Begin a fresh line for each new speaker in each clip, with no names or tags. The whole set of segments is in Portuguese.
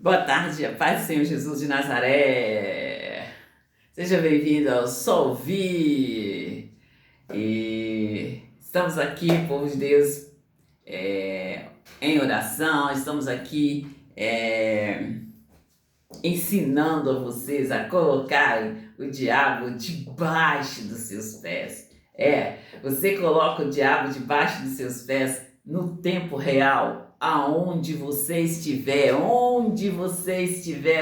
Boa tarde, a paz do Senhor Jesus de Nazaré. Seja bem-vindo ao Solvi. E estamos aqui, povo de Deus, em oração. Estamos aqui ensinando a vocês a colocarem o diabo debaixo dos seus pés. Você coloca o diabo debaixo dos seus pés no tempo real, aonde você estiver,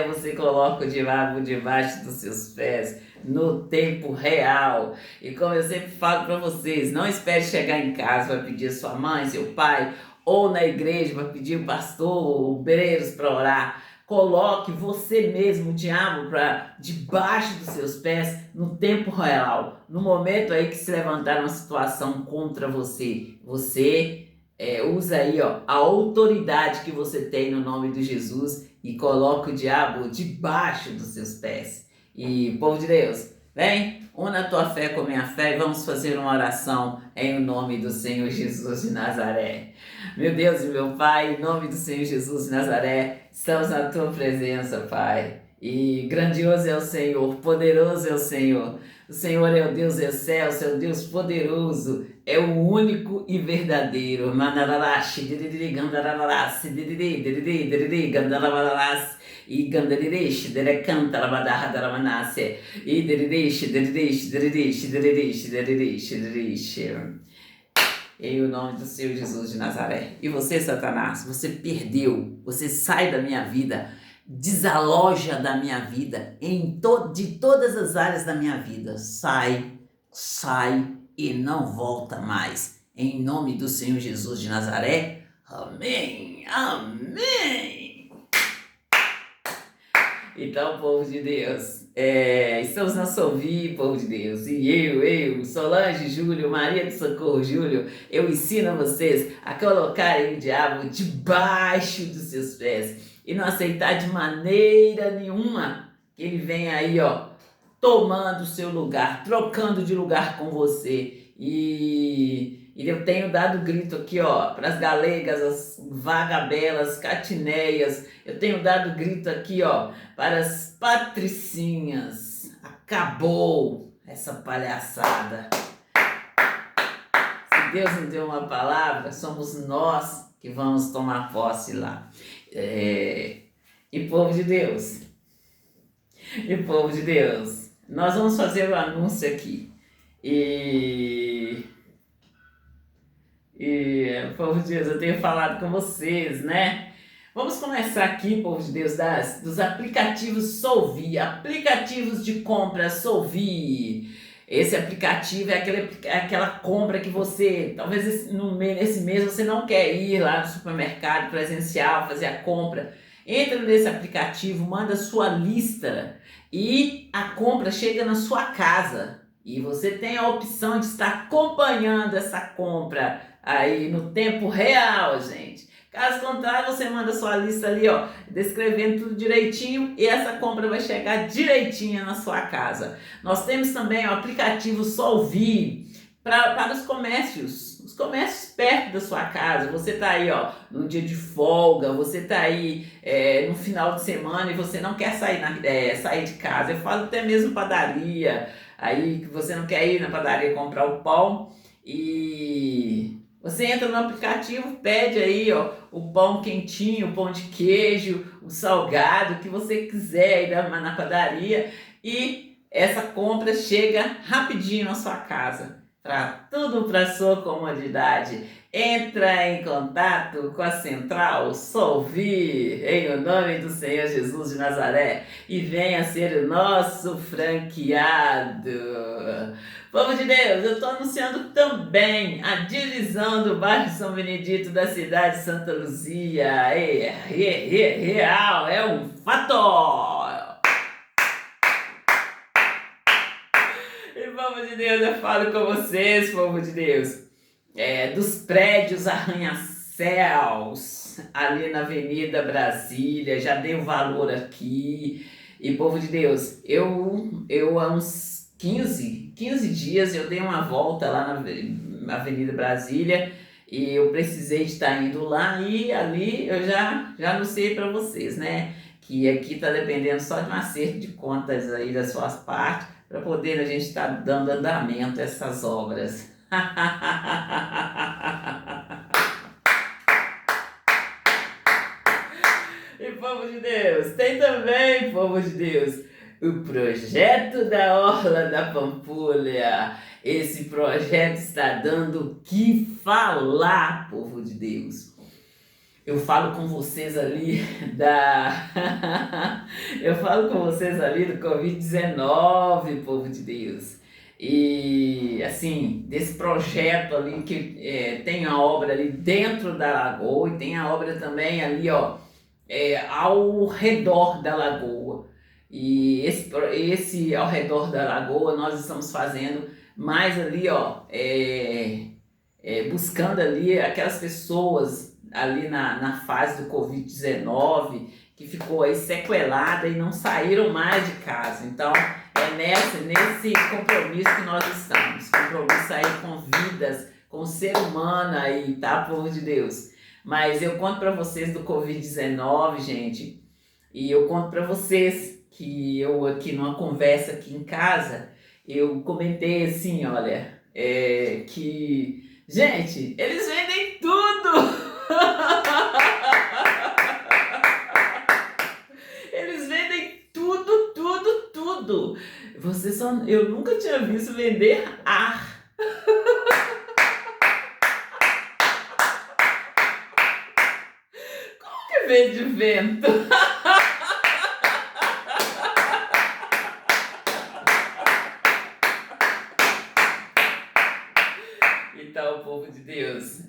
você coloca o diabo debaixo dos seus pés no tempo real. E como eu sempre falo para vocês, não espere chegar em casa para pedir sua mãe, seu pai, ou na igreja para pedir o pastor, obreiros para orar. Coloque você mesmo, o diabo, para debaixo dos seus pés no tempo real. No momento aí que se levantar uma situação contra você, você usa aí a autoridade que você tem no nome de Jesus e coloca o diabo debaixo dos seus pés. E, povo de Deus, vem, una a tua fé com a minha fé e vamos fazer uma oração em nome do Senhor Jesus de Nazaré. Meu Deus e meu Pai, em nome do Senhor Jesus de Nazaré, estamos na tua presença, Pai. E grandioso é o Senhor, poderoso é o Senhor. O Senhor é o Deus excelso, é o Deus poderoso, é o único e verdadeiro. E gandariresh, derecanta labadarra daramanase, e deriresh. Em o nome do Senhor Jesus de Nazaré. E você, Satanás, você perdeu, você sai da minha vida, desaloja da minha vida, de todas as áreas da minha vida. Sai e não volta mais. Em nome do Senhor Jesus de Nazaré. Amém, amém. Então, povo de Deus, estamos na Solvi, povo de Deus, e eu, Solange Júlio, Maria do Socorro Júlio, eu ensino a vocês a colocarem o diabo debaixo dos seus pés e não aceitar de maneira nenhuma que ele venha aí, tomando o seu lugar, trocando de lugar com você. E eu tenho dado grito aqui, para as galegas, as vagabelas, catineias. Eu tenho dado grito aqui, para as patricinhas. Acabou essa palhaçada. Se Deus nos deu uma palavra, somos nós que vamos tomar posse lá. E povo de Deus, nós vamos fazer o anúncio aqui. Povo de Deus, eu tenho falado com vocês, né? Vamos começar aqui, povo de Deus, dos aplicativos Solvi, aplicativos de compra Solvi. Esse aplicativo é aquela compra que você, talvez nesse mês você não quer ir lá no supermercado presencial, fazer a compra. Entra nesse aplicativo, manda sua lista e a compra chega na sua casa. E você tem a opção de estar acompanhando essa compra aí no tempo real, gente. Caso contrário, você manda sua lista ali, descrevendo tudo direitinho e essa compra vai chegar direitinho na sua casa. Nós temos também o aplicativo Solvi para os comércios perto da sua casa. Você está aí, num dia de folga, você está aí no final de semana e você não quer sair de casa. Eu falo até mesmo padaria, aí que você não quer ir na padaria comprar o pão e você entra no aplicativo, pede aí, o pão quentinho, o pão de queijo, o salgado, o que você quiser aí na padaria e essa compra chega rapidinho na sua casa. Tudo para sua comodidade. Entra em contato com a Central Solvi, em o nome do Senhor Jesus de Nazaré, e venha ser o nosso franqueado. Povo de Deus, eu estou anunciando também a divisão do bairro São Benedito da cidade de Santa Luzia. Real, é um fato! Povo de Deus, eu falo com vocês, povo de Deus, dos prédios arranha-céus ali na Avenida Brasília, já dei o valor aqui. E povo de Deus, eu há uns 15 dias eu dei uma volta lá na Avenida Brasília e eu precisei de estar indo lá e ali eu já anunciei para vocês, né? que aqui está dependendo só de um acerto de contas aí das suas partes, para poder a gente estar dando andamento a essas obras. E povo de Deus, tem também, povo de Deus, o projeto da Orla da Pampulha. Esse projeto está dando o que falar, povo de Deus. Eu falo com vocês ali eu falo com vocês ali do Covid-19, povo de Deus. E assim, desse projeto ali que tem a obra ali dentro da lagoa e tem a obra também ali, ó, ao redor da lagoa. E esse ao redor da lagoa nós estamos fazendo mais ali, ó, buscando ali aquelas pessoas ali na fase do Covid-19 que ficou aí sequelada e não saíram mais de casa. Então é nesse compromisso que nós estamos, compromisso aí com vidas, com o ser humano aí, tá, povo de Deus? Mas eu conto para vocês do Covid-19, gente, e eu conto para vocês que eu aqui numa conversa aqui em casa, eu comentei assim, olha, que, gente, eles vendem tudo! Eles vendem tudo, tudo, tudo! Eu nunca tinha visto vender ar. Que vende vento? Então, povo de Deus,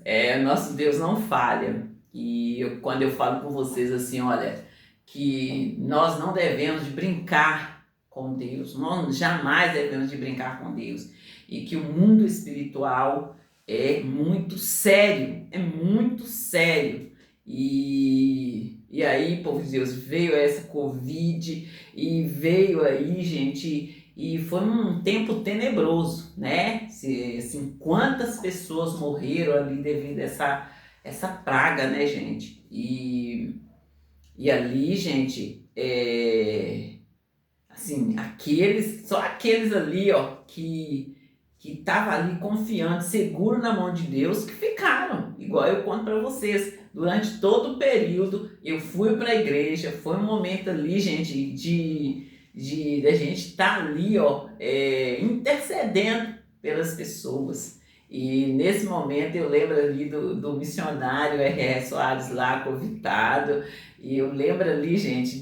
nosso Deus não falha. E quando eu falo com vocês assim, olha, que nós não devemos de brincar com Deus, nós jamais devemos de brincar com Deus. E que o mundo espiritual é muito sério, é muito sério. E aí, povo de Deus, veio essa Covid e veio aí, gente, e foi um tempo tenebroso, né? Assim, quantas pessoas morreram ali devido a essa praga, né, gente? E ali, gente, assim, só aqueles ali, ó, que estavam ali confiando, seguro na mão de Deus, que ficaram, igual eu conto para vocês. Durante todo o período, eu fui para a igreja, foi um momento ali, gente, de a gente estar ali, ó, intercedendo pelas pessoas. E nesse momento eu lembro ali do missionário R.R. Soares lá, convidado, e eu lembro ali, gente,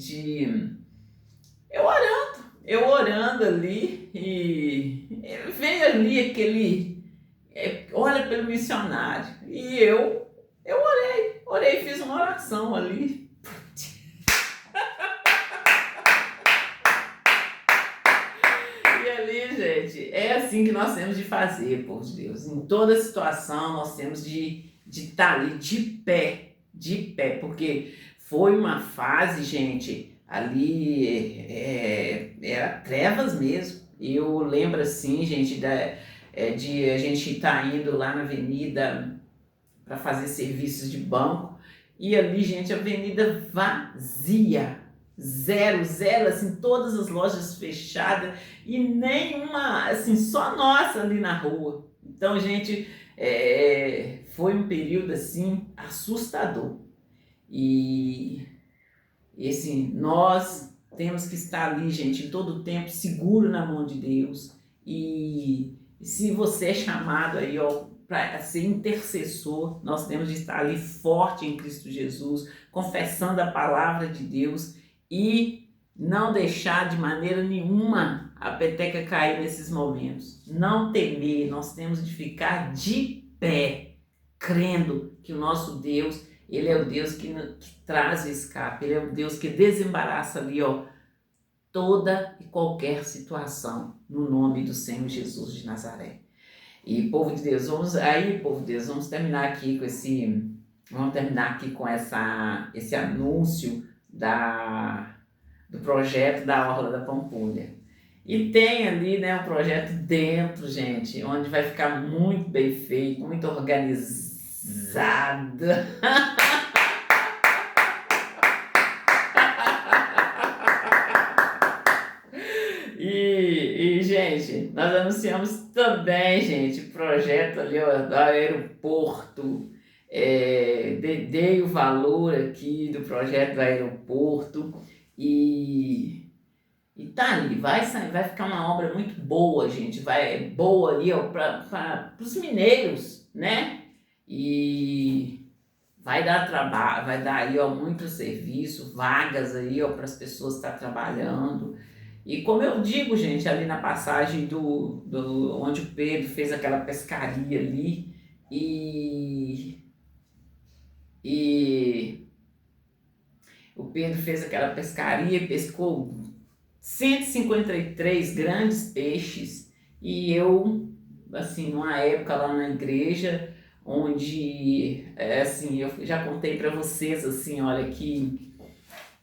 eu orando ali, e veio ali aquele, olha pelo missionário, e eu orei, fiz uma oração ali. E ali, gente, é assim que nós temos de fazer, povo de Deus. Em toda situação nós temos de estar ali de pé, porque foi uma fase, gente, ali era trevas mesmo. Eu lembro assim, gente, de a gente estar indo lá na avenida para fazer serviços de banco, e ali, gente, a avenida vazia, zero, assim, todas as lojas fechadas e nenhuma, assim, só nossa ali na rua. Então, gente, foi um período, assim, assustador. E assim, nós temos que estar ali, gente, em todo o tempo, seguro na mão de Deus. E se você é chamado aí, ó, para ser intercessor, nós temos de estar ali forte em Cristo Jesus, confessando a palavra de Deus e não deixar de maneira nenhuma a peteca cair nesses momentos. Não temer, nós temos de ficar de pé, crendo que o nosso Deus, Ele é o Deus que traz o escape, Ele é o Deus que desembaraça ali, ó, toda e qualquer situação, no nome do Senhor Jesus de Nazaré. E povo de Deus, vamos terminar aqui com esse anúncio do projeto da Orla da Pampulha. E tem ali, né, um projeto dentro, gente, onde vai ficar muito bem feito, muito organizado. gente, nós anunciamos também, gente, projeto ali, ó, do aeroporto. Dei o valor aqui do projeto do aeroporto e, e tá ali, vai sair, vai ficar uma obra muito boa, gente, vai boa ali, ó, para os mineiros, né? E vai dar trabalho, vai dar aí, ó, muito serviço, vagas aí, ó, para as pessoas estar trabalhando. E como eu digo, gente, ali na passagem onde o Pedro fez aquela pescaria ali, e, e o Pedro fez aquela pescaria, pescou 153 grandes peixes, e eu, assim, numa época lá na igreja, onde, assim, eu já contei para vocês, assim, olha, que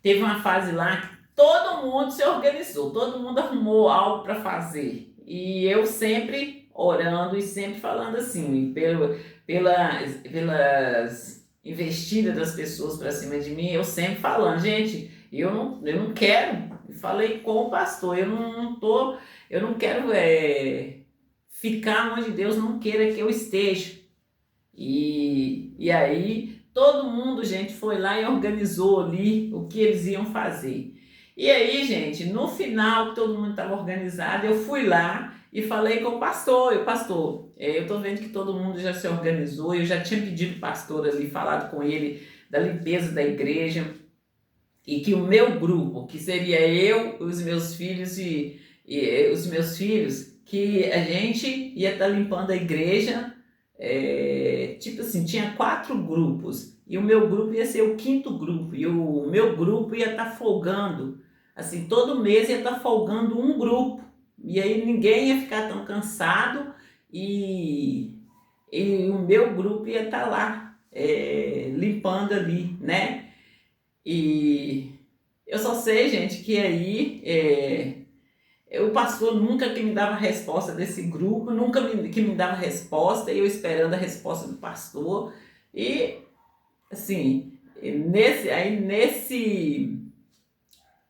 teve uma fase lá que todo mundo se organizou, todo mundo arrumou algo para fazer. E eu sempre orando e sempre falando assim, pelas investidas das pessoas para cima de mim, eu sempre falando, gente, eu não quero. Falei com o pastor, eu não quero ficar onde Deus não queira que eu esteja. E aí todo mundo, gente, foi lá e organizou ali o que eles iam fazer. E aí, gente, no final que todo mundo estava organizado, eu fui lá e falei com o pastor. E o pastor, eu tô vendo que todo mundo já se organizou, eu já tinha pedido para o pastor ali, falado com ele da limpeza da igreja, e que o meu grupo, que seria eu, os meus filhos e os meus filhos, que a gente ia estar limpando a igreja. Tipo assim, tinha 4 grupos e o meu grupo ia ser o 5º grupo, e o meu grupo ia estar folgando, assim, todo mês ia estar folgando um grupo, e aí ninguém ia ficar tão cansado, e o meu grupo ia estar lá limpando ali, né? E eu só sei, gente, que aí o pastor nunca que me dava resposta desse grupo, nunca que me dava resposta, e eu esperando a resposta do pastor. E assim,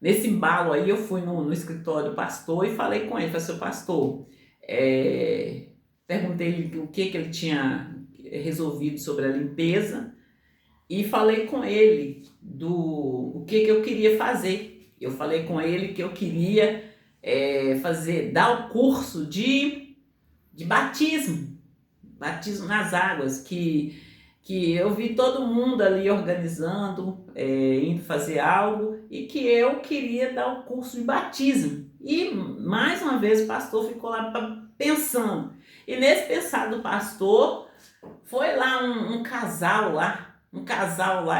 nesse embalo aí, eu fui no escritório do pastor e falei com ele, falei, seu pastor, perguntei o que ele tinha resolvido sobre a limpeza, e falei com ele o que eu queria fazer. Eu falei com ele que eu queria dar o curso de batismo nas águas, que eu vi todo mundo ali organizando, indo fazer algo, e que eu queria dar o curso de batismo. E mais uma vez o pastor ficou lá pensando. E nesse pensar do pastor, foi lá um casal lá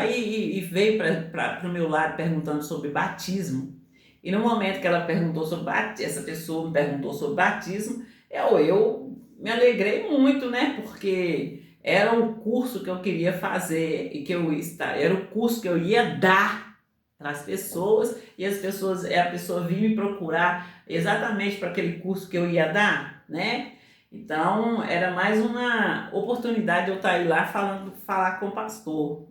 e veio para o meu lado perguntando sobre batismo. E no momento que ela perguntou sobre batismo, essa pessoa me perguntou sobre batismo, eu me alegrei muito, né? Porque era o curso que eu queria fazer e era o curso que eu ia dar para as pessoas, e a pessoa vinha me procurar exatamente para aquele curso que eu ia dar, né? Então, era mais uma oportunidade de eu estar aí lá falar com o pastor,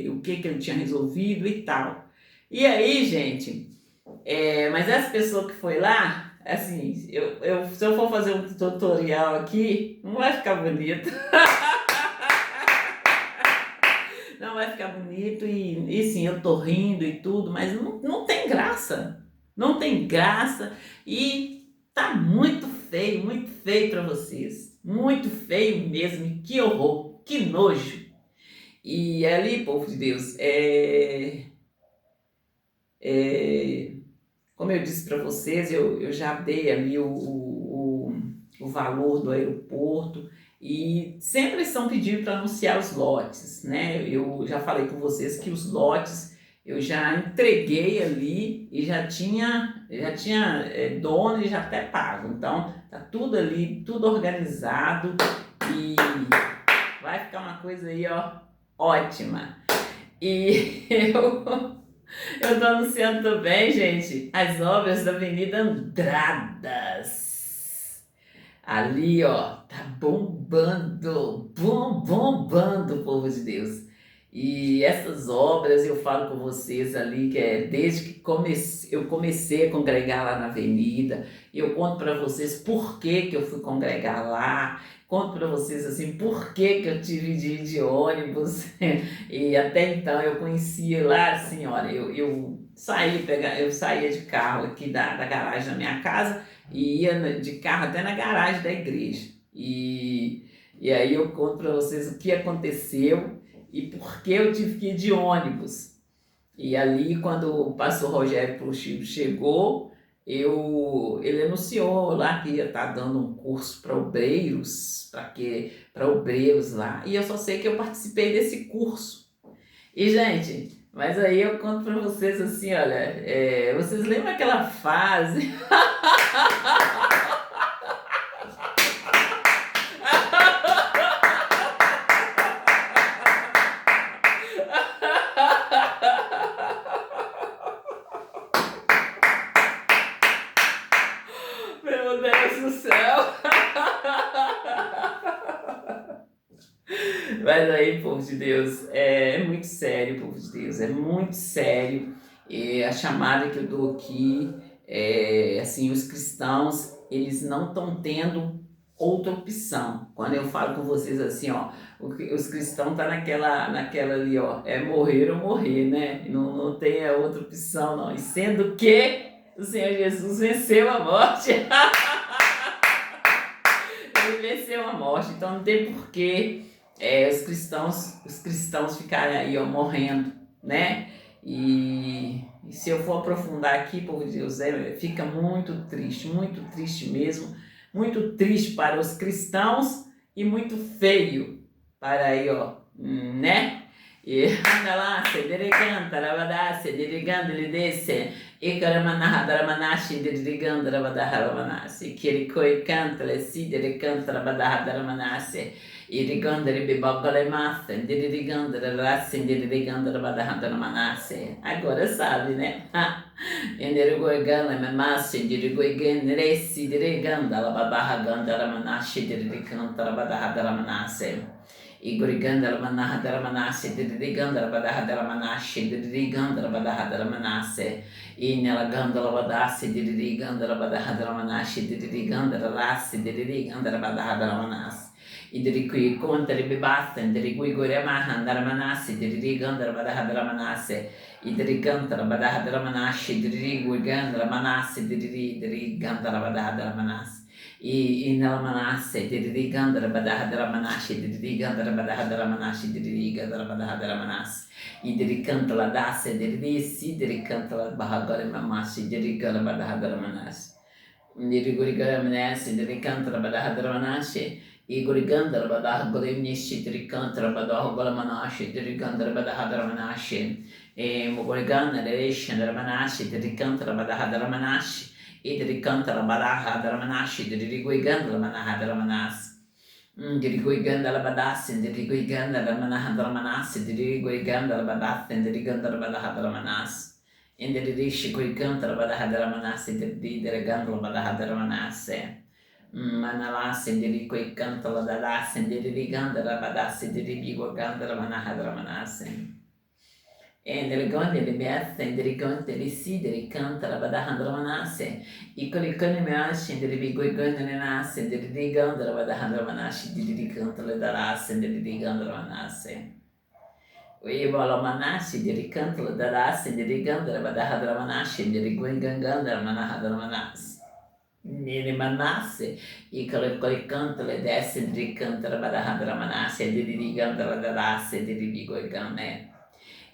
o que ele tinha resolvido e tal. E aí, gente, mas essa pessoa que foi lá, assim, se eu for fazer um tutorial aqui, não vai ficar bonito. Não vai ficar bonito, e sim, eu tô rindo e tudo, mas não tem graça. Não tem graça, e tá muito feio para vocês. Muito feio mesmo, que horror, que nojo. E ali, povo de Deus, como eu disse para vocês, eu já dei ali o valor do aeroporto, e sempre estão pedindo para anunciar os lotes, né? Eu já falei com vocês que os lotes eu já entreguei ali e já tinha dono e já até pago. Então tá tudo ali, tudo organizado, e vai ficar uma coisa aí, ó, ótima. E eu tô anunciando também, gente, as obras da Avenida Andradas. Ali, ó, tá bombando, bombando, povo de Deus. E essas obras eu falo com vocês ali, que é desde que eu comecei a congregar lá na Avenida, eu conto para vocês por que que eu fui congregar lá, conto para vocês assim por que que eu tive de ir de ônibus, e até então eu conhecia lá assim, olha, eu saía de carro aqui da garagem da minha casa e ia de carro até na garagem da igreja. E aí eu conto para vocês o que aconteceu e por que eu tive que ir de ônibus. E ali, quando o pastor Rogério Prosciutto chegou, ele anunciou lá que ia estar dando um curso para obreiros, para obreiros lá. E eu só sei que eu participei desse curso. E, gente, mas aí eu conto para vocês assim, olha, vocês lembram aquela fase? Meu Deus do céu! Mas aí, povo de Deus, é muito sério, povo de Deus, é muito sério. E a chamada que eu dou aqui, assim, os cristãos, eles não estão tendo outra opção. Quando eu falo com vocês assim, ó, os cristãos estão naquela ali, ó, é morrer ou morrer, né? Não tem a outra opção, não. E sendo que o Senhor Jesus venceu a morte. Ele venceu a morte, então não tem porquê os cristãos ficarem aí, ó, morrendo, né? E se eu for aprofundar aqui, povo de Deus, fica muito triste mesmo, muito triste para os cristãos e muito feio para aí, ó, né? E anda lá, cedere canta, lavada, cedere ganda, ele desce, e caramanaha, daramanashi, dedere ganda, lavada, halamanasi, kirikoi canta, le sidere canta, lavada, daramanasi, e riganda, ribibogole massa, dedere riganda, rassi, dedere riganda, lavada, daramanasi. Agora sabe, né? Endere goigana, mamasi, dedere goigana, resi, dedere ganda, lavada, ganda, daramanashi, dedere canta, lavada, daramanasi. Igorigandara Manahadara Manase, Dirigandara Badahadara Manashe, Dirigandara Badahadara Manase, Inelagandara Badase, Dirigandara Badahadara Manashe, Dirigandara Lasse, Dirigandara Badahadara Manase, Idricui Contari Bibasta, Dirigui Goremahandara Manase, Dirigandara Badahadara Manase, Idrigandara Badahadara Manashe, Dirigandara Manase, Dirigandara Badahadara Manase. E nella manasse diri gandara badahadara manashe diri gandara badahadara manashe diri gandara badahadara manas e diri canta la dasse diri si diri canta la bahagara mamashi diri gandara badahadara manas diri gurigara manas diri canta la badahadara manashe e gurigandara badahagara nishi diri canta la badahagara manashe diri gandara badahadara manashe e mugurigandara reshandara manashe diri canta la badahadara manashe Idri canta la badaha daramanashi, dirigui ganda la manaha daramanas. Dirigui ganda la badassi, dirigui ganda la manaha daramanassi, dirigui ganda la badassi, diriganda la badaha daramanas. Indirishi gui canta la badaha daramanassi, diriganda la badaha daramanassi. Manalassi, dirigui canta la dadassi, diriganda la badassi, dirigui ganda la manaha daramanassi. Endelegonde libiasse, endelegonde lisidere, canta la badahandra manasse, e colicone measse, endelebigoigone nenasse, endeligandra badahandra manasse, diricanta le darasse, endeligandra manasse. Uibola manasse, diricanta le darasse, endeligandra badahandra manasse, endeliguingangandra manahadra manasse. Nele manasse, e colicanta le desse, endelicanta la badahandra manasse, endeligandra le darasse, endelebigoigane.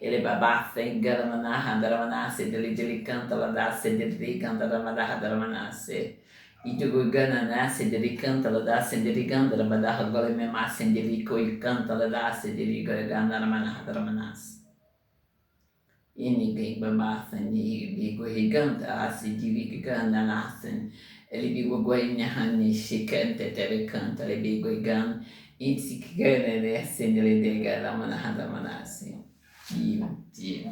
Ele babafa engana manaha daramanasse, dele canta la dasse, dele canta la madaha daramanasse. E tu gana nasce, dele canta la dasse, dele canta la madaha gole memasse, dele coi canta la dasse, dele gana la manaha daramanasse. E ninguém babafa, ni bigo giganta, assim, de gana nascem. Ele bigo goinha, hani, chicante, tele canta, ele bigo gana, e se gana, né, assim, ele gana la manaha daramanasse. Tio.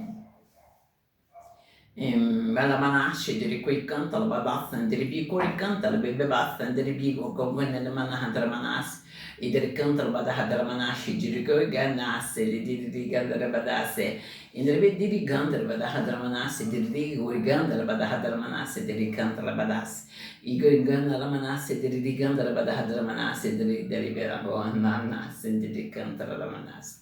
Malamanashe de Koi canta la babassa de Bicori canta la bebassa de Bigo, Governor de Manahandra Idere canta bada hadra manashi diriko ganase di gandara badase indre di gandara bada hadra manase di gandara bada hadra manase di cantara badas igor gandara manase di gandara bada hadra manase di vera bo nanase di cantara la manase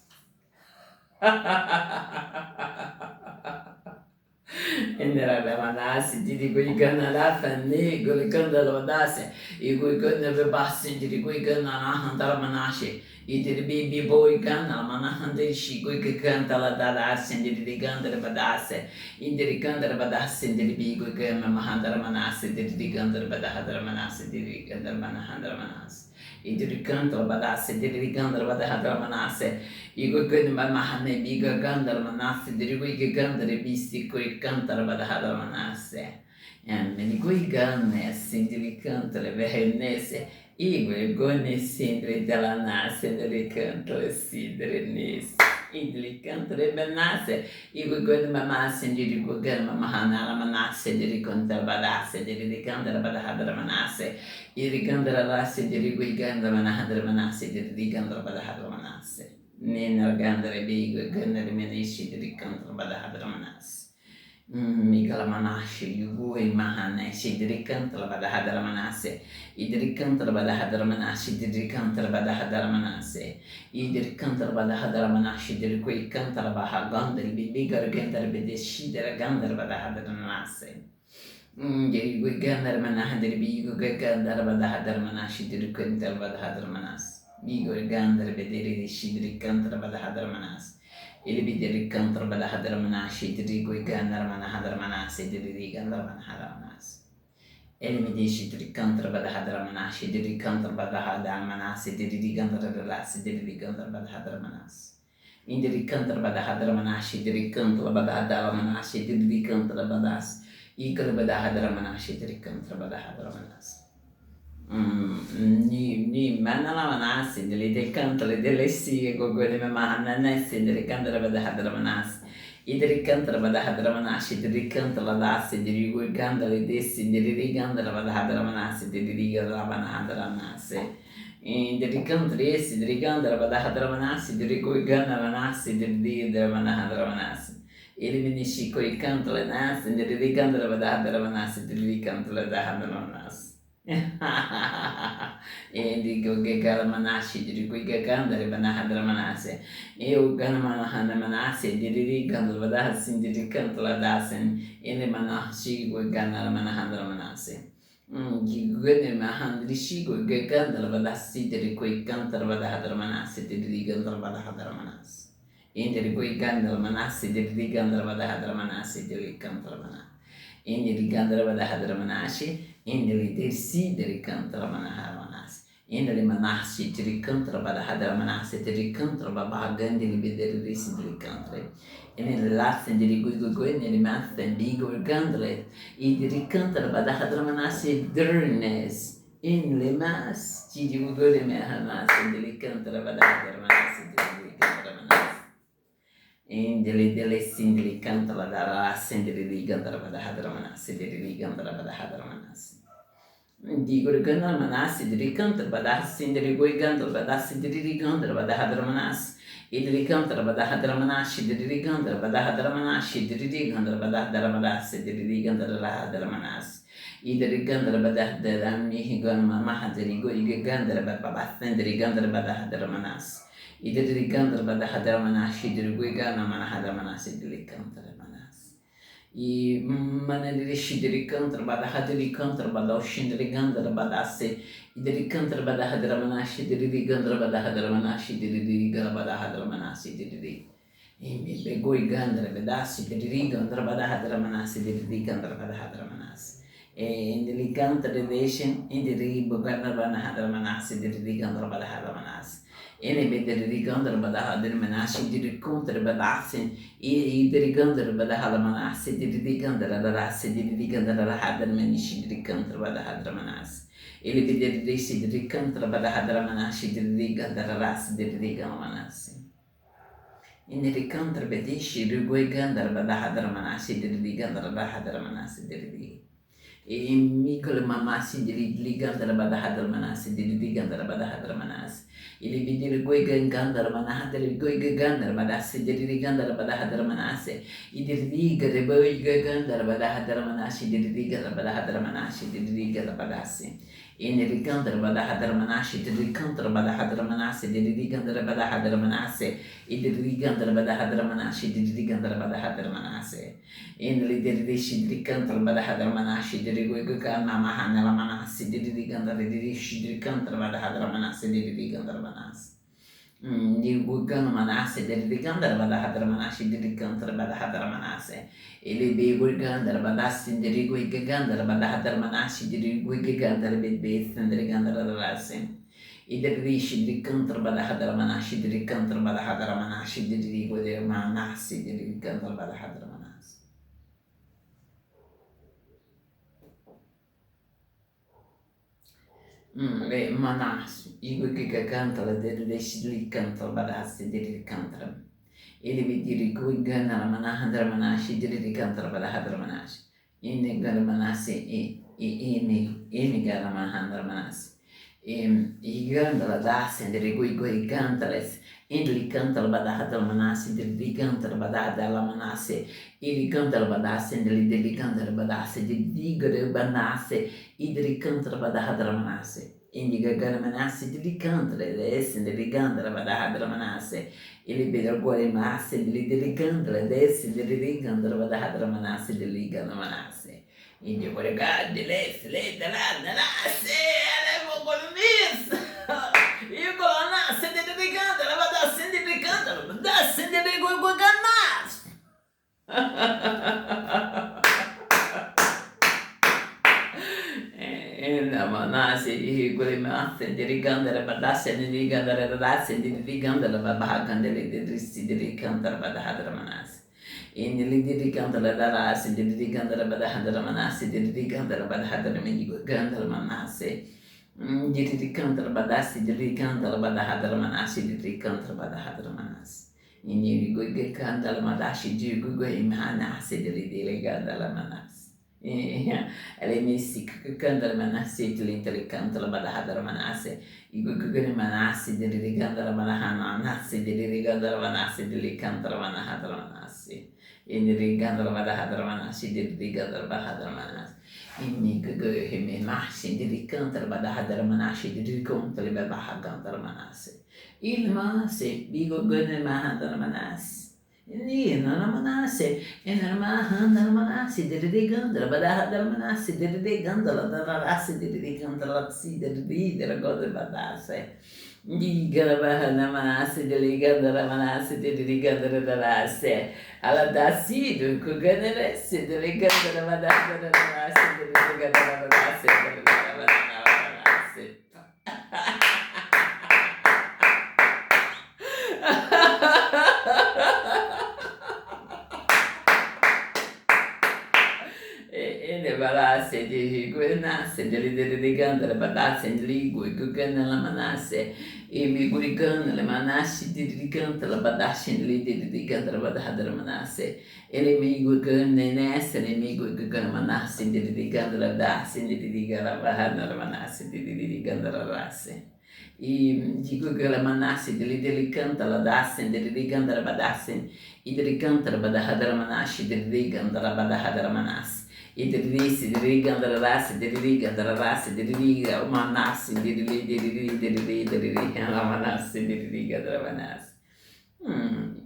Indra manasi di cui gana la fanne gol ganda la vadase e cui gana be bassi di cui gana la handara manashe e di bibi boy gana manahande shi cui che canta la dadase di ganda la vadase in di ganda la vadase di bibi gana mahandara manase di ganda la vadahadra manase di ganda manahandara manase e di canta la vadase di ganda la vadahadra manase Igo gani mahane biga gandar manase dirigo gandar bisti koi cantar badahadar manase. Meni goi ganne sindiri cantar vehenese. Igo gone sindri della nase delle cantar sidere nese. Idli cantar benase. Igo gani mamase dirigo gani mahana manase diri cantar badase diri cantar badahadar manase. Iri gandar rase dirigo gandar manahadar manase diri gandar badahadar manase. Nena gandare bigo gandare meneshi di canto badahadra manas. Migala manashi yugui mahaneshi di canto badahadra manase. Idri canto badahadra manashi di canto badahadra manase. Idri canto badahadra manashi di cui canto bahagandre bigar gandare bedeshi della gandare badahadra manase. Giri gui gandare manahadri bigo gandare badahadra manashi di canto badahadra manase. Bigo gandar bederi shidri kantar badahadar manas. Ili bideri kantar badahadar manas shidri go gandar manahadar manas shidri gandar manahadar manas. Ili bideri shidri kantar badahadar manas shidri kantar badahadar manas shidri gandar relas shidri gandar badahadar manas. Indri kantar badahadar manas shidri kantar badahadar manas shidri kantar badas. Ikal badahadar manas shidri kantar badahadar manas. Ni mana la manasi delle de cantale delle sie gogo de mahana nesse delle cantare bada hadra manas idri cantare bada hadra manasi delle cantala dasse delle go gandale dessi delle rigandala bada hadra manasi delle rigandala bana hadra manasi delle cantare essi delle gandala bada hadra manasi delle go gandala manasi delle rigandala bana hadra manasi ele me nishi coi cantale nasi delle rigandala bada hadra manasi delle rigandala bada hadra manasi e digo che manasci di cui che cantare banahadra manase e o gana manahana manase di rigando vadasin di canto la dasen e ne manasci go gana manahadra manase di gane mahandri shigo che canta la vadassi di cui cantare vadahadra manase di rigando vadahadra manase e di cui canta la manase di rigando vadahadra manase di ricantare manase e di rigando vadahadra manase Indele desideri cantara manahara manas. Indele manassi ti ricantara badahadra manas ti ricantara babagandi li vedere desideri cantare. E nelle lasse di rigugugui nelle masse di gandre e di ricantara badahadra manas e dernes. In le mas ti rigugure me hamas e di ricantara badahadra manas e di ricantara manas. Indele dele sindeli cantara dara sendeli rigantara badahadra manas e di rigantara badahadra manas. Digo gandar manasi diri cantar badassi diri goi gandar badassi diri gandar badahadra manas idiri cantar badahadra manashi diri gandar badahadra manashi diri gandar badahadra badassi diri gandar lahadra manas idiri gandar badahadra mihi ganma mahadri goi gandar babassi diri gandar badahadra manas idiri gandar badahadra manashi diri goi gandar manahadra manasi diri cantar e manere shidri cantar badahadri cantar badoshin gandar badase idri cantar badahadra manashi diri gandar badahadra manashi diri gandar badahadra manasi diri e mi begoi gandar badasi diri gandar badahadra manasi diri gandar badahadra manasi e indili cantar relation indiri gandar badahadra manasi diri gandar badahadra manasi Ene bederi gandar badahadra manashi diri contra badasin e diri gandar badahadra manasi diri gandar rasi diri gandar hadra manishi diri contra badahadra manasi ele bederi desi diri contra badahadra manashi diri gandar rasi diri gandar manasi Indiri kantar bedishi rigoi gandar badahadar manasi diri gandar badahadar manasi diri. E mikul mamasi diri gandar badahadar manasi diri gandar badahadar manasi. Ili bidir goi gandar manahadar goi gandar badasi diri gandar badahadar manasi. Idiri gandar goi gandar badahadar manasi diri gandar badahadar manasi diri gandar badasi. Indiri gandar badahadar manasi diri gandar badahadar manasi diri gandar badahadar manasi. Idiri gandar badahadar manasi diri gandar badahadar manasi. Indri diri shidri gandar badahadar manasi diri goi gandar mahanala manasi diri gandar diri shidri gandar badahadar manasi diri gandar manasi. Di gugano manase diri gandar badahadar manasi diri gandar badahadar manasi. Ili be gandar badasi diri goi gandar badahadar manasi diri goi gandar bedbet diri gandar rasi. Idri shidri gandar badahadar manasi diri gandar badahadar manasi diri goi manasi diri gandar badahadar manasi. Manas, igu que cantala dele deixi cantal badasi dele cantra. Ele me dirigu gana manahadra manashi dele cantra badahadra manashi. Ine gana manasi ene gana mahandra manasi. E gandala dasi dele gui cantales. Ele cantala badahadra manasi dele cantala badahadra manasi. Ele cantala badasi dele cantala badasi de digre banase. Idri cantala badahadra manasi. Indiga gana manasi dili cantala desse dili gandala badahadra manasi. Ele beder gore masi dili gandala desse dili gandala badahadra manasi dili gana manasi. Indi gore gadile sile dala nasi ele mogomis. Igo nasi dili gandala badasi dili gandala badasi dili go ganas. Manasi igule masse diri gandara badase diri gandara badase diri gandara babahagandele diri gandara badahadra manasi. Inili diri gandara darasi diri gandara badahadra manasi diri gandara badahadra mendigo gandara manasi. Diri gandara badasi diri gandara badahadra manasi diri gandara badahadra manasi. Inili goi gandara madashi diri goi manasi diri gandara manasi. Ela me canta manasi tili canta la badahadar manasi igugugani manasi dili gandara manahana nasi dili gandara manasi dili canta la manahadar manasi indiri gandara badahadar manasi dili gandara badahadar manasi inni gugu me masi dili canta la badahadar manasi dili canta la badahadar manasi il masi bigo gane mahadar manasi Nina manase, enarmahana manasi, diri gandala, badahadar manasi, diri gandala, darasi, diri gandala, si, diri goda badase. Digala bahana manasi, diri gandala manasi, diri gandala darase. Ala dasi, do kuganese, diri gandala badahadar manasi, diri gandala badase, diri gandala badase. Balase di guenasse delle gandale badasse di ligui gugana la manasse e mi gurigana le manassi di riganta la badassi di gandala badahadra manasse e le mi gugana nesse le mi gugana manassi di rigandala dassi di rigala bahadra manassi di rigandala rasse e di gugala manassi di canta la dassi di rigandala badassi e di riganta la badahadra manassi di rigandala badahadra manassi Idrisi, diriga andare rassi, diriga andare rassi, diriga manassi, diriga la manassi, diriga andare manassi.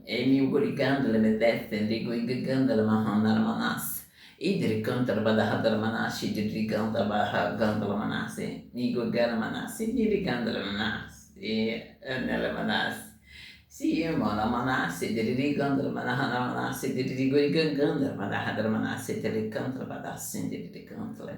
E mi ugurigando le vedette, digo igigando la mahana la manassi. Idricanta la badahadra manassi, diriganda bahaganda la manassi, nigo gara manassi, diriganda la manassi, e nella manassi. Sì, ma la manassi, diri gandra manahana manassi, diri goi gandra manahadra manassi, diri gandra badassi, diri gandra.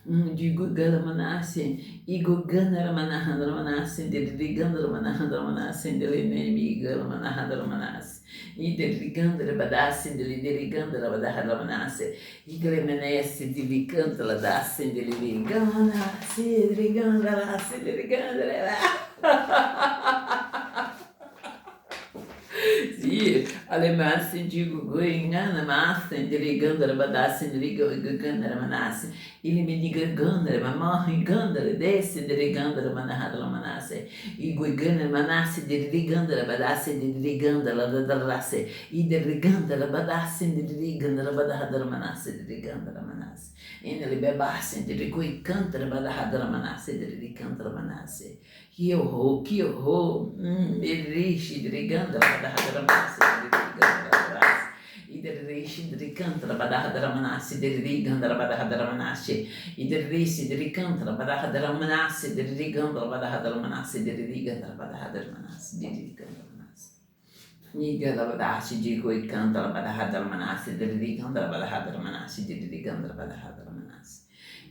Digo gala manassi, igo gandra manahadra manassi, diri gandra manahadra manassi, diri nemi gala manahadra manassi. Diri gandra badassi, diri gandra badahadra manassi, igre menessi, diri gandra dassi, diri gandra manassi, diri gandra lassi, diri gandra. E Alemasin digo Goingana Massen, Delegandra Badassin, Delegandra Manassi, Iliminiga Gandra, Mamorri Gandra, desce, Delegandra Manahadra Manasse, Iguigana Manassi, Delegandra Badassi, Delegandra Ladarasse, Idelegandra Badassin, Delegandra Badahadra Manasse, Delegandra Manasse, Enele Bebassin, Deleguicantra Badahadra Manasse, Delegantra Manasse. Que horror, Irishi, Driganda, Badahadaramasi, Driganda, Iderishi, Driganda, Badahadaramasi, Driganda, Badahadaramanashi, Iderishi, Driganda, Badahadaramasi, Driganda, Badahadaramasi, Driganda, Badahadaramasi, Driganda. Nigala Badashi, Digo e canta, Badahadaramasi, Driganda, Badahadaramasi, Driganda, Badahadaramasi.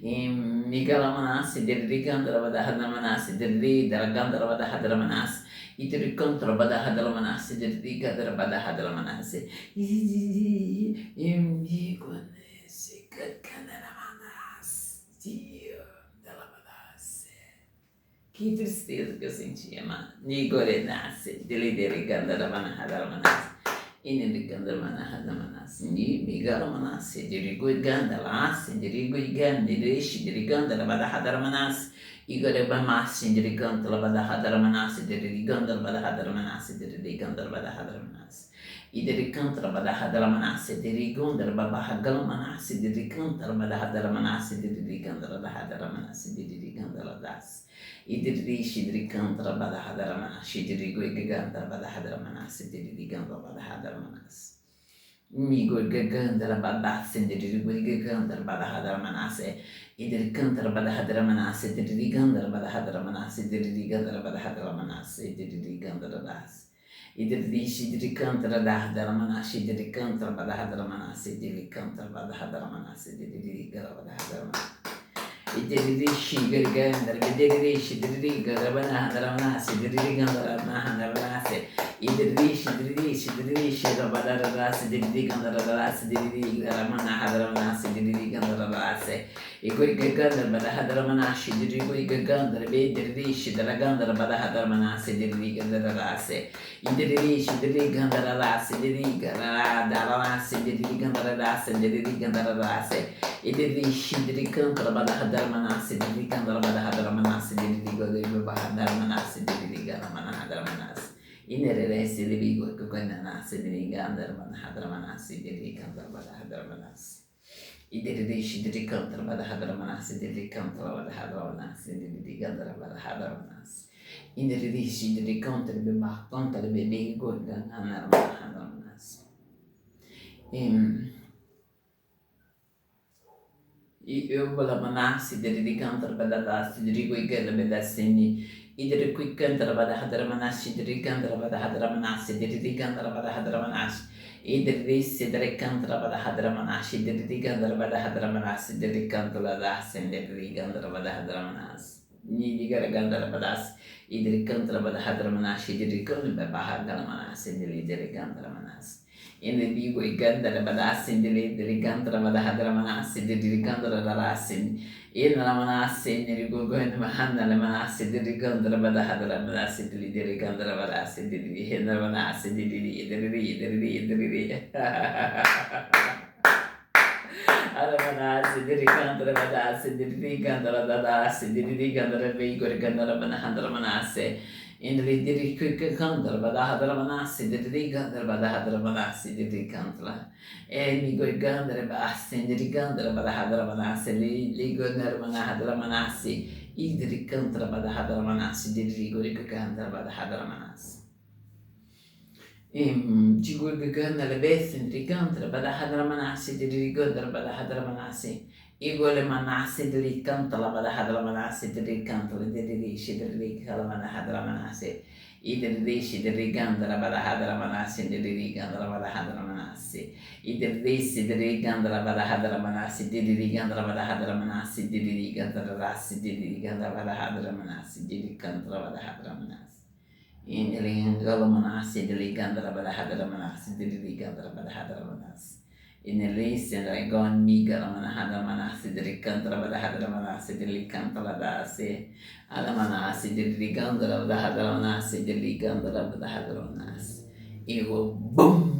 Migalamanasi, Dirigandra Badahadamanasi, Dirigandra Badahadamanasi, Idricontra Badahadamanasi, Dirigadra Badahadamanasi, Imigonese, Canaramanasi, Dio della Badase. Que tristeza que eu sentia, mano. Nigorenase, Dirigandra Badahadamanasi. Ineliganda manahadamanasi, migalamanasi, diriguiganda lasi, diriguiganda, dirishi, diriganda, labadahadaramanasi, igorebamasi, diriganda, labadahadaramanasi, diriganda, labadahadaramanasi, diriganda, labadahadaramanasi, idiricanta, labadahadaramanasi, dirigunda, labahagalamanasi, diricanta, labadahadaramanasi, diriganda, labadahadaramanasi, diriganda, ladasi. Idirishi dirigandra badahadaramanashi diriguigandra badahadaramanashi dirigandra badahadaramanashi Migo gagandra badassi diriguigandra badahadaramanashi Idirigandra badahadaramanashi dirigandra badahadaramanashi dirigandra badahadaramanashi dirigandra das Idirishi dirigandra badahadaramanashi dirigandra badahadaramanashi dirigandra badahadaramanashi dirigandra badahadaramanashi Idirishi Gandra, Idirishi, Dirigandra, Banahadaramasi, Dirigandra, Mahandaramasi, Idirishi, Rabadarasi, Dirigandra, Dirigandra, Manahadaramasi, Dirigandra, Igurigandra, Badahadaramanashi, Dirigandra, Idirishi, Dragandra, Badahadaramasi, Dirigandra, Idirishi, Dirigandra, Dirigandra, Idirishi, Dirigandra, Badahadaramasi, Dirigandra, Badahadaramasi, Dirigandra, Dirigandra, Inereresi, Dirigo, Kukananasi, Dirigandra, Badahadaramasi, Dirigandra, Badahadaramasi. Idirishi, Dirigandra, Badahadaramasi, Dirigandra, Badahadaramasi, Dirigandra, Badahadaramasi. Inerishi, Dirigandra, Bimaconta, Bebe, Gorgana, Badahadaramasi. Eu balamanasi, Dirigandra, Badadasi, Dirigo, Igala, Bedasini. Idiriquicandra, Badahadaramanashi, Dirigandra, Badahadaramasi, Dirigandra, Badahadaramanashi. Idrisi, Dirigandra, Badahadaramanashi, Dirigandra, Badahadaramanashi, Dirigandra, Dasin, Dirigandra, Badahadaramanashi. Nidigaragandra, Badas, Idricandra, Badahadaramanashi, Dirigandra, Badahadaramanashi, Dirigandra, Manas. Inedigo e Gandra, Badassin, Dirigandra, Badahadaramanashi, Dirigandra, Darasin. Ilamanasi, Niriguganda, Mahana, Manasi, Dirigandra, Badahadaramanashi, Dirigandra, Badasi, Dirigandra, Diri. Alamanasi, Dirigandra, Badasi, Dirigandra, Dadasi, Dirigandra, Vigorgandra, Banahadaramanashi. Indri dirikandra badahadaramanashi, dirigandra badahadaramanashi, dirigandra. Migorgandra basi, dirigandra badahadaramanashi, ligandra manahadaramanashi, idrikandra badahadaramanashi, dirigorgandra badahadaramanashi. Digurgandra besin, dirigandra badahadaramanashi, dirigandra badahadaramanashi. Igole manasi diricanta la badahadra manasi diricanta la dirishi dirica la manahadra manasi idirishi diriganda la badahadra manasi diriganda la badahadra manasi idirishi diriganda la badahadra manasi diriganda la badahadra manasi diriganda la rasi diriganda la badahadra manasi diricanta la badahadra manasi indiriganda la manasi diriganda la badahadra manasi diriganda la badahadra manasi Inelisi Dragon Miga la Manahada Manasi Diricantra Badahadra Manasi Dilicantra Dasi Alamanasi Dirigandra Badahadra Manasi Dirigandra Badahadra Manasi e o bum.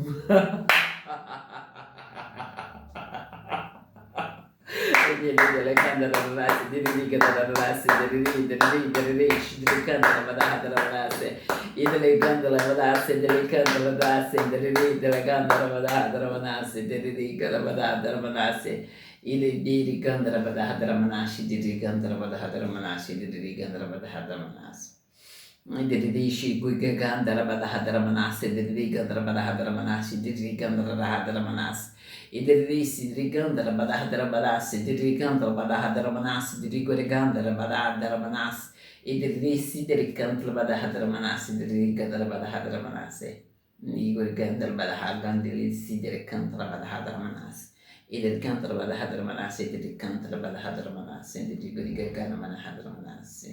Dirishi Gandara Badahadara Manas, Diri Gandara Badahadara Manas, Diri Gandara Badahadara Manas, Idrisi Drigandara Badahadara Badas, Diri Gandara Badahadara Manas, Diri Gandara Badahadara Manas, Idrisi Diricantla Badahadara Manas, Diri Gandara Badahadara Manas, Nigor Gandara Badahagandili, Sidere Cantla Badahadara Manas. Idel Cantla Badahadara Manas, Diri Cantla Badahadara Manas, and Diri Gana Manahadara Manas.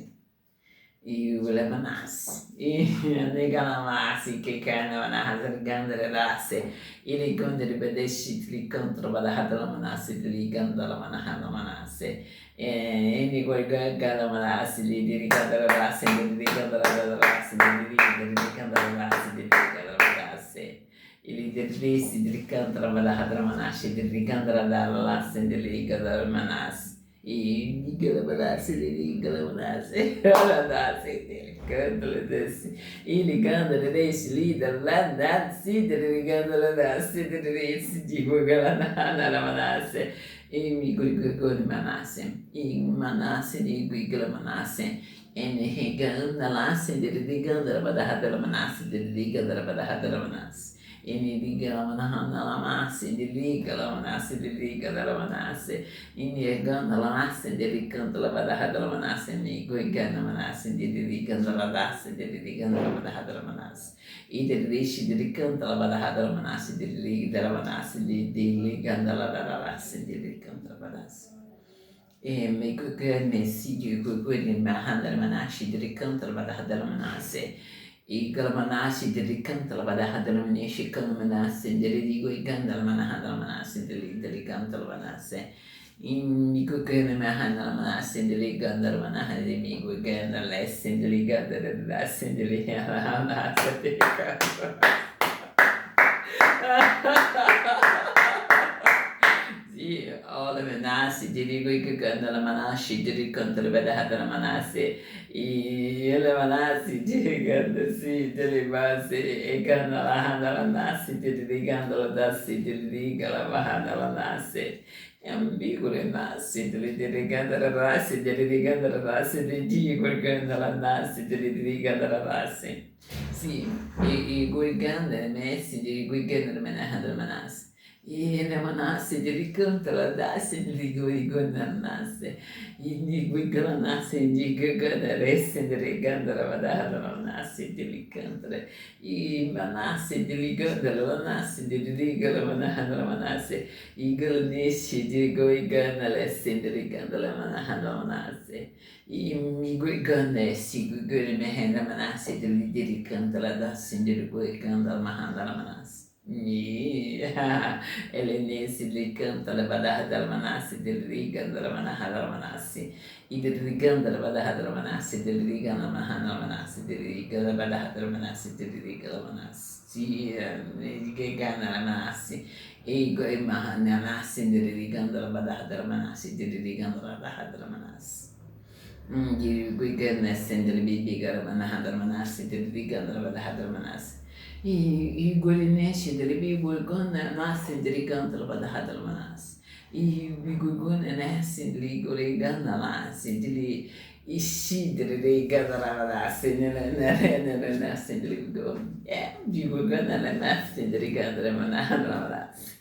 E o Lemanassi, e a Negalamassi, que carna Manahazar Gandarase, e Ligandri Bedeshi, Licantra Badahadala Manassi, Ligandala Manahana Manassi, e Nigorgala Manassi, Ligandala Rassi, Ligandala Rassi, Ligandala Rassi, Ligandala Rassi. Ele delisse de cantra Badahadra Manassi, de Ligandala Lassi, de Ligandala Manassi. E Ligandala Manassi, de Ligandala Manassi, ela nasce, ele canta, ele desce, e Ligandala desse líder, lá nasce, de Ligandala nasce, de desse, de Gugala Manassi, e Miguriguri Manassi, e Manassi, de Guigala Manassi. En Heganda Lassi, de Ligandala Badahadra Manassi, de Ligandala Badahadra Manassi. E liga la manahana la massi, di liga la manassi, di liga la manassi, e negando la massi, di ricanta la badahada la manassi, e goigana manassi, di ligando la dassi, di ligando la badahada la manassi, e di rishi di ricanta la badahada la manassi, di liga la manassi, di ligando la dassi, di ricanta la badassi. E me goigana si di goigana mahanda la manassi, di ricanta la badahada la manassi. E Galamanassi dele canta la badahada la manesci calamanassi dele digo e ganda la manahada la manassi dele canta la manassi in mico che ne mahana la manassi dele ganda la manahada de migo e ganda l'essi dele ganda la lassi dele la manassi dele canta. Sì, ho le manassi dele go e ganda la manassi dele canta la badahada la manassi. E ele manassi digando si dele base e ganda la handa la nassi dele ligando la dassi dele liga la bahada la nassi e ambigure nassi dele ganda la rassi dele ligando la rassi de digo ganda la nassi dele ligando la rassi sì e guiganda messi de guiganda la manahada la manassi e le manassi dele canta la dassi dele guiganda la nassi e guiganda la nassi de ganda resse dele ganda la badahada la nassi dele canta e manassi dele ganda la nassi dele liga la manahada la manassi e galnessi de guiganda lesse dele ganda la manahada la manassi e mi guiganda si guiganda mehenda manassi dele canta la dassi dele guiganda la manahada la manassi. Elenesi li canta la badahada la manassi del riganda la manahada la manassi e del riganda la badahada la manassi del riganda la manahada la manassi del riganda la badahada la manassi del riganda la manassi che gana la manassi e go e mahana manassi del riganda la badahada la manassi del riganda la badahada la manassi di guigana essendo bibiga la manahada la manassi del riganda la badahada la manassi e Golineshi dele Bigurguna nasce de Riganta la Badahada la Manas. E Bigurguna nasce de Gorigana nasce de Ishi de Rigana la nasce nela nasce de Rigona. É, Bigurguna la nasce de Riganta la Manahada la Manas.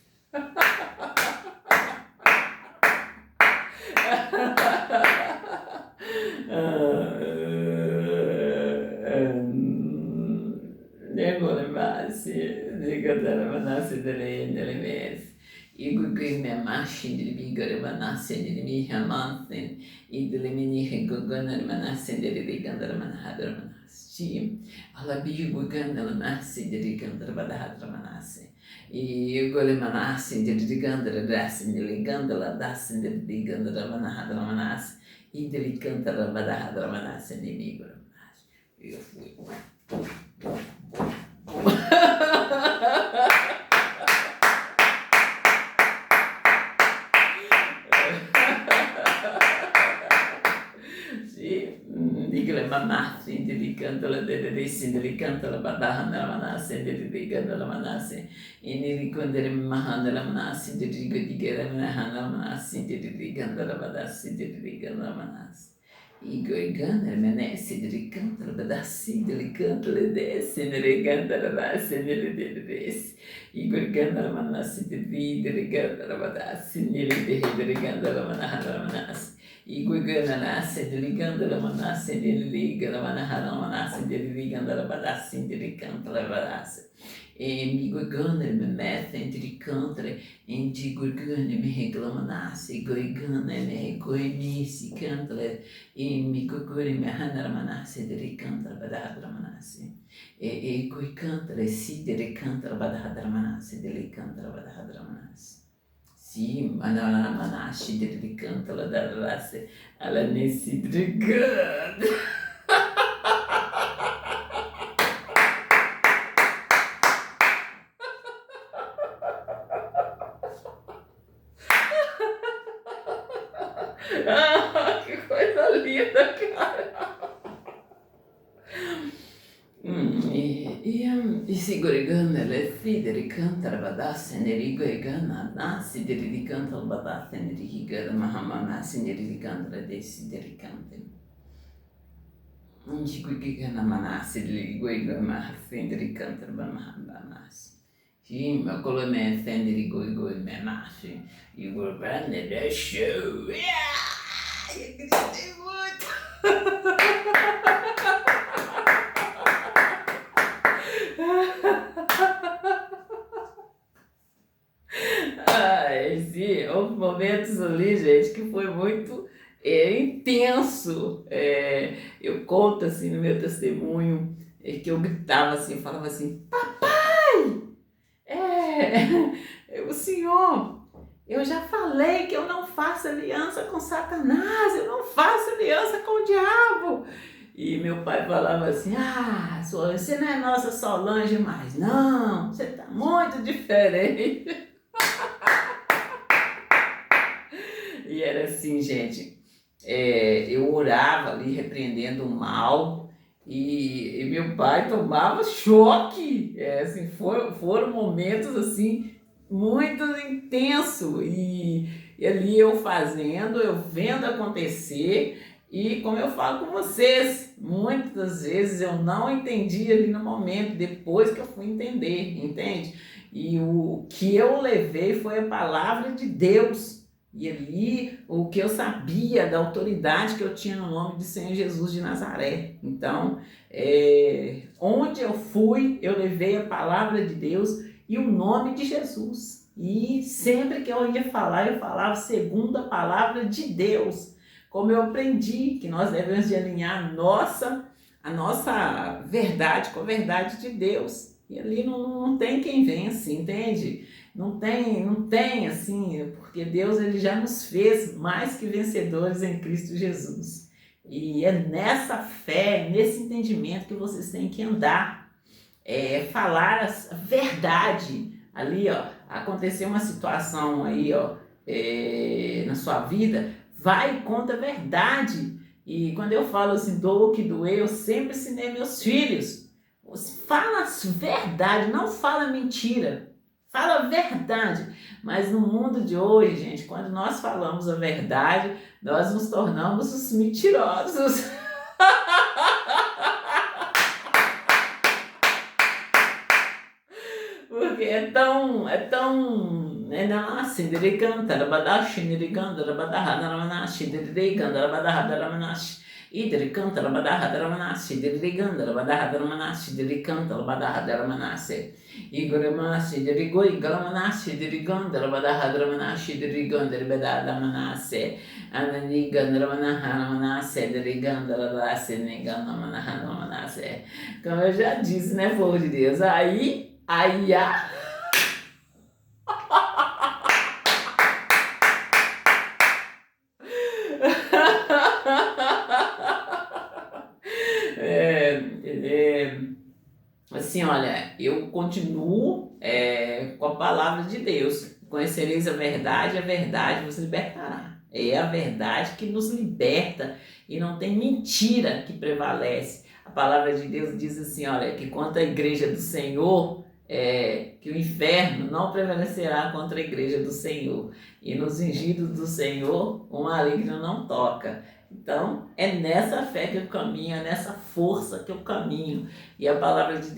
Negole massi, digatara manassi delle mesi. I gugui me masci di bigore manassi di miha mansin, i delle miniche gugana manassi di rigandara manahadra manassi. Alla bigu gandala massi di rigandara badahadra manassi. I gole manassi di rigandara dassi di rigandala dassi di rigandara manahadra manassi. I di rigandara badahadra manassi di bigore manassi. Io fui. Digla mamá, sindiri cantala de sindiri cantala badahana mana sindiri gandala mana se iniri kundere mahandala mana sindiri digera mahana mana sindiri gandala bada sindiri gandala mana Igo gandala mana sindiri cantala bada sindiri cantala de sindiri gandala bada sindiri de Igo gandala mana sindiri gandala bada sindiri de gandala mana Iguiganana, ligando la manassa, liga la manahana, manassa, ligando la badassa, ligando la badassa. E mi guigane me mette, entre indigugane me reclamanasse, guigane me reconhece, cantle, e mi guigane me hanaramanassa, ligando la badadra manasse. E guicantle, si delicanta la badadra manasse, delicanta la badadra manasse. Sim, manamanashi de canta ela da raça, ela nesse drigando. Ah, que coisa linda, cara. E sigurigana le fideri canta rabadasse nerigo e gana nasi deri canta rabadasse neriga mahamana sineri canta desi canta. Chiguigana manassi deri goigama fenderi canta mahamana. Sim, ma colome fenderi goigo me nasce. E o grande de show. Eu gritei muito. Ai, sim, houve momentos ali, gente, que foi muito intenso. Eu conto assim no meu testemunho que eu gritava assim, falava assim, papai, o senhor, eu já falei que eu não faço aliança com Satanás, eu não faço aliança com o diabo. E meu pai falava assim, você não é nossa Solange mais, não, você tá muito diferente. E era assim, gente, eu orava ali repreendendo o mal e meu pai tomava choque, assim, foram momentos assim muito intensos e ali eu fazendo, eu vendo acontecer e como eu falo com vocês, muitas vezes eu não entendi ali no momento, depois que eu fui entender, entende? E o que eu levei foi a palavra de Deus. E ali, o que eu sabia da autoridade que eu tinha no nome de Senhor Jesus de Nazaré. Então, onde eu fui, eu levei a palavra de Deus e o nome de Jesus. E sempre que eu ia falar, eu falava segundo a palavra de Deus. Como eu aprendi que nós devemos de alinhar a nossa verdade com a verdade de Deus. E ali não tem quem vença, entende? Não tem assim, porque Deus ele já nos fez mais que vencedores em Cristo Jesus. E é nessa fé, nesse entendimento que vocês têm que andar, falar a verdade. Ali, ó, aconteceu uma situação aí, ó, na sua vida, vai e conta a verdade. E quando eu falo assim, dou o que doer, eu sempre ensinei meus filhos. Fala a verdade, não fala mentira. Fala a verdade, mas no mundo de hoje, gente, quando nós falamos a verdade, nós nos tornamos os mentirosos. Porque não assim, ele canta, rabadashi, ele canta, rabadaha, ramanashi, ele canta, rabadaha, ramanashi. Idri canta, rabadaha, ramanashi, ele canta, rabadaha, ramanashi, ele canta, rabadaha, ramanashi. Igoramashi, Dirigoi, Galamanashi, Diriganda, Rabadaha, Ramanashi, Diriganda, Rabada, Manase, Ananigan, Ramanaha, Manase, Diriganda, Rabase, Negana, Manaha, Manase. Como eu já disse, né, povo de Deus? Aí, assim, olha, Eu continuo com a palavra de Deus. Conhecereis a verdade vos libertará. É a verdade que nos liberta e não tem mentira que prevalece. A palavra de Deus diz assim, olha, que quanto à igreja do Senhor, que o inferno não prevalecerá contra a igreja do Senhor. E nos ungidos do Senhor, o maligno não toca. Então, é nessa fé que eu caminho, é nessa força que eu caminho. E a palavra de Deus